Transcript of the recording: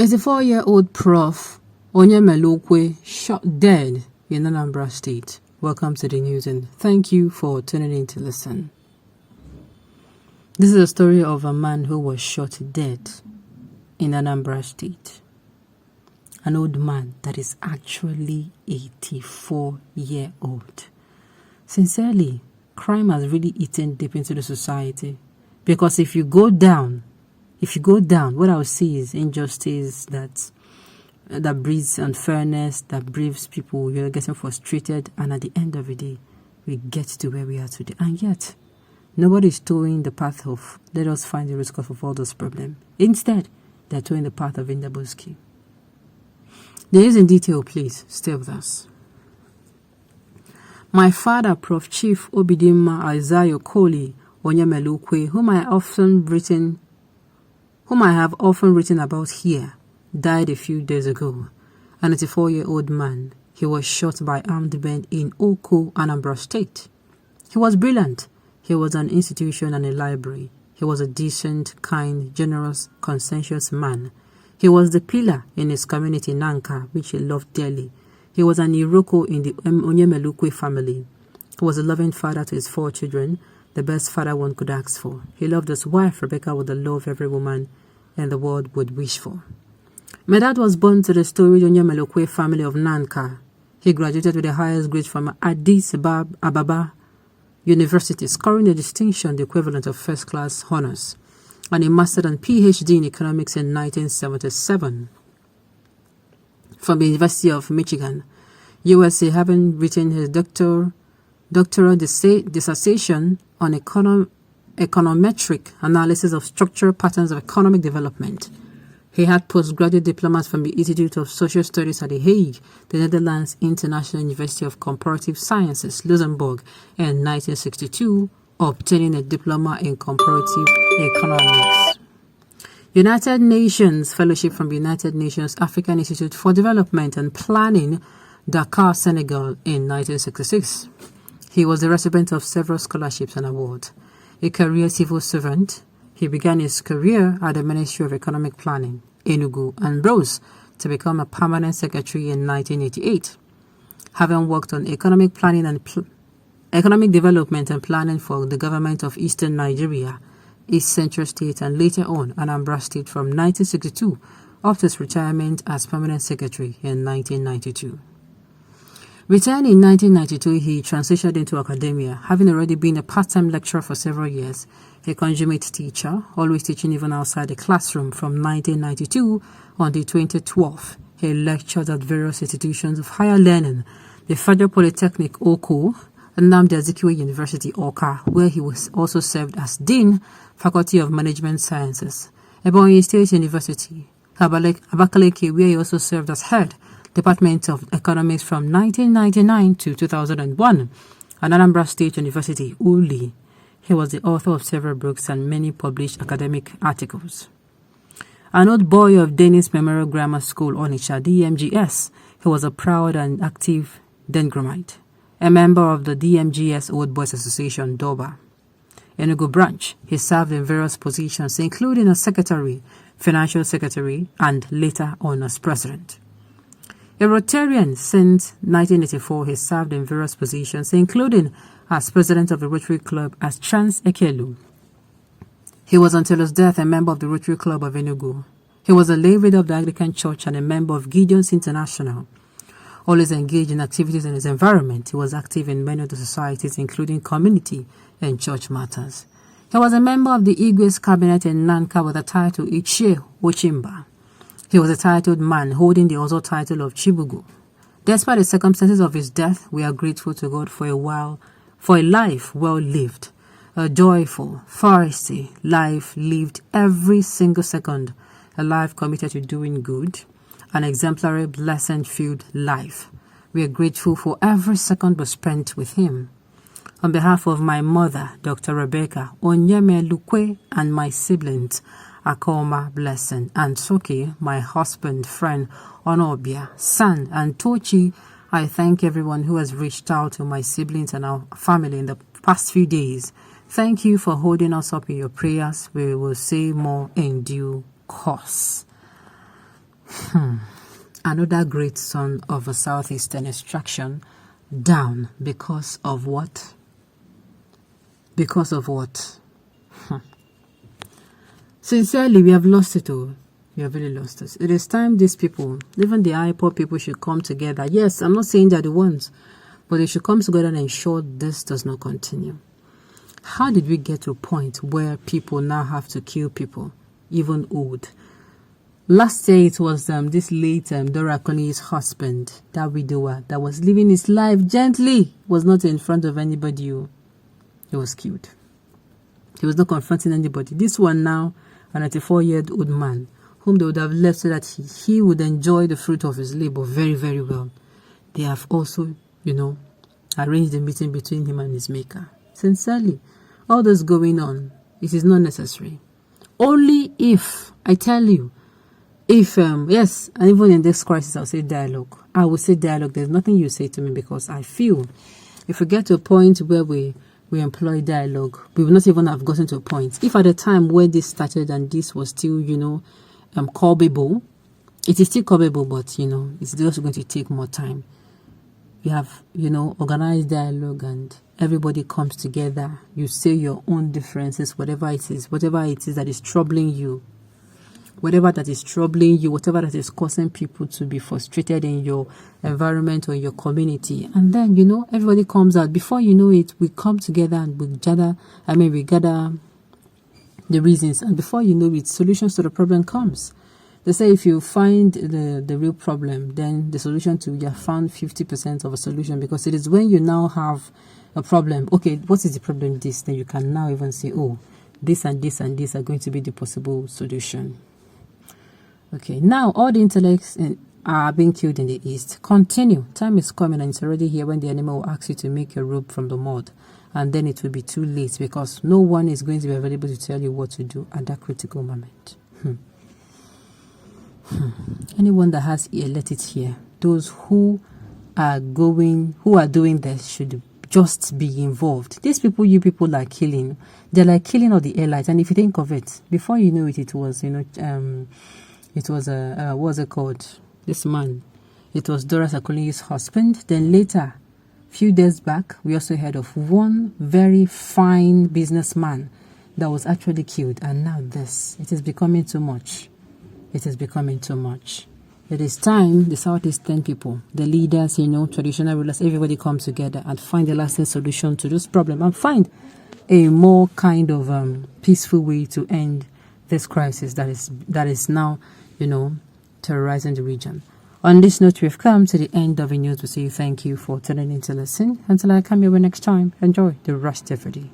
84-year-old Prof. Onyemelukwe shot dead in Anambra State. Welcome to the news and thank you for tuning in to listen. This is a story of a man who was shot dead in Anambra State. An old man that is actually 84-year-old. Sincerely, crime has really eaten deep into the society. Because if you go down, what I would see is injustice that breeds unfairness, that breeds people, getting frustrated, and at the end of the day, we get to where we are today. And yet, nobody is towing the path of, let us find the root cause of all those problems. Instead, they're towing the path of Indabuski. There is in detail, please, stay with us. My father, Prof. Chief Obidimma Isaiah Koli Onyemelukwe, whom I have often written about here, died a few days ago. An 84-year-old man. He was shot by armed men in Oko, Anambra State. He was brilliant. He was an institution and a library. He was a decent, kind, generous, conscientious man. He was the pillar in his community, Nanka, which he loved dearly. He was an Iroko in the Onyemelukwe family. He was a loving father to his 4 children, the best father one could ask for. He loved his wife, Rebecca, with the love every woman in the world would wish for. My dad was born to the storied Onyemelukwe family of Nanka. He graduated with the highest grade from Addis Ababa University, scoring a distinction, the equivalent of first-class honors, and he mastered and PhD in economics in 1977 from the University of Michigan, USA, having written his doctoral dissertation on econometric analysis of structural patterns of economic development. He had postgraduate diplomas from the Institute of Social Studies at The Hague, the Netherlands International University of Comparative Sciences, Luxembourg, in 1962, obtaining a diploma in comparative economics. United Nations Fellowship from the United Nations African Institute for Development and Planning, Dakar, Senegal, in 1966. He was the recipient of several scholarships and awards. A career civil servant, he began his career at the Ministry of Economic Planning, Enugu, and rose to become a permanent secretary in 1988. Having worked on economic planning and economic development and planning for the government of Eastern Nigeria, East Central State, and later on Anambra State from 1962 up to his retirement as permanent secretary in 1992. Retired in 1992, he transitioned into academia, having already been a part-time lecturer for several years, a consummate teacher, always teaching even outside the classroom. From 1992 until 2012, he lectured at various institutions of higher learning, the Federal Polytechnic Oko, Nnamdi Azikiwe University Awka, where he was also served as Dean, Faculty of Management Sciences, Ebonyi State University, Abakaliki, where he also served as head, Department of Economics from 1999 to 2001, and Anambra State University, Uli. He was the author of several books and many published academic articles. An old boy of Dennis Memorial Grammar School, Onitsha, DMGS, he was a proud and active Dendromite, a member of the DMGS Old Boys Association, Doba. Enugu branch, he served in various positions, including as secretary, financial secretary, and later on as president. A Rotarian since 1984, he served in various positions, including as president of the Rotary Club as Chance Ekelu. He was until his death a member of the Rotary Club of Enugu. He was a lay reader of the Anglican Church and a member of Gideon's International. Always engaged in activities in his environment, he was active in many of the societies, including community and church matters. He was a member of the Igwe's cabinet in Nanka with the title Ichie Ochimba. He was a titled man, holding the also title of Chibugu. Despite the circumstances of his death, we are grateful to God for a life well lived, a joyful, thirsty life lived every single second, a life committed to doing good, an exemplary, blessing-filled life. We are grateful for every second we spent with him. On behalf of my mother, Dr. Rebecca Onyemelukwe, and my siblings, Akoma, Blessing, and Soki, my husband, friend, Onobia, son, and Tochi, I thank everyone who has reached out to my siblings and our family in the past few days. Thank you for holding us up in your prayers. We will say more in due course. Another great son of a southeastern extraction down because of what? Because of what? Sincerely, we have lost it all. We have really lost it. It is time these people, even the IPOD people, should come together. Yes, I'm not saying they're the ones, but they should come together and ensure this does not continue. How did we get to a point where people now have to kill people, even old? Last year, it was this late Dora Koni's husband, that widower, that was living his life gently, was not in front of anybody. He was killed. He was not confronting anybody. This one now, a 94-year-old man, whom they would have left so that he would enjoy the fruit of his labor very, very well. They have also, arranged a meeting between him and his maker. Sincerely, all this going on, it is not necessary. Only if, I tell you, if, yes, and even in this crisis, I'll say dialogue. I will say dialogue. There's nothing you say to me, because I feel if we get to a point where we employ dialogue, we will not even have gotten to a point. If at the time when this started and this was still, culpable, it is still culpable, but, it's just going to take more time. We have, organized dialogue and everybody comes together. You say your own differences, whatever it is that is troubling you. Whatever that is troubling you, whatever that is causing people to be frustrated in your environment or in your community. And then, everybody comes out. Before you know it, we come together and we gather the reasons. And before you know it, solutions to the problem comes. They say if you find the real problem, then the solution to, you have found 50% of a solution, because it is when you now have a problem. Okay, what is the problem? This, then you can now even say, oh, this and this and this are going to be the possible solution. Okay, now all the intellects are being killed in the east. Continue. Time is coming and it's already here when the enemy will ask you to make a robe from the mud. And then it will be too late, because no one is going to be available to tell you what to do at that critical moment. Anyone that has ear, let it hear. Those who are doing this should just be involved. These people you people are killing, they're like killing all the airlines. And if you think of it, before you know it, it was, it was what's it called? This man. It was Dora Sakoli's husband. Then later, few days back, we also heard of one very fine businessman that was actually killed. And now this. It is becoming too much. It is becoming too much. It is time the Southeastern people, the leaders, traditional rulers, everybody comes together and find a lasting solution to this problem and find a more kind of peaceful way to end this crisis that is now, terrorizing the region. On this note, we've come to the end of the news. We say thank you for tuning in to listen. Until I come your way next time, enjoy the rest of the day.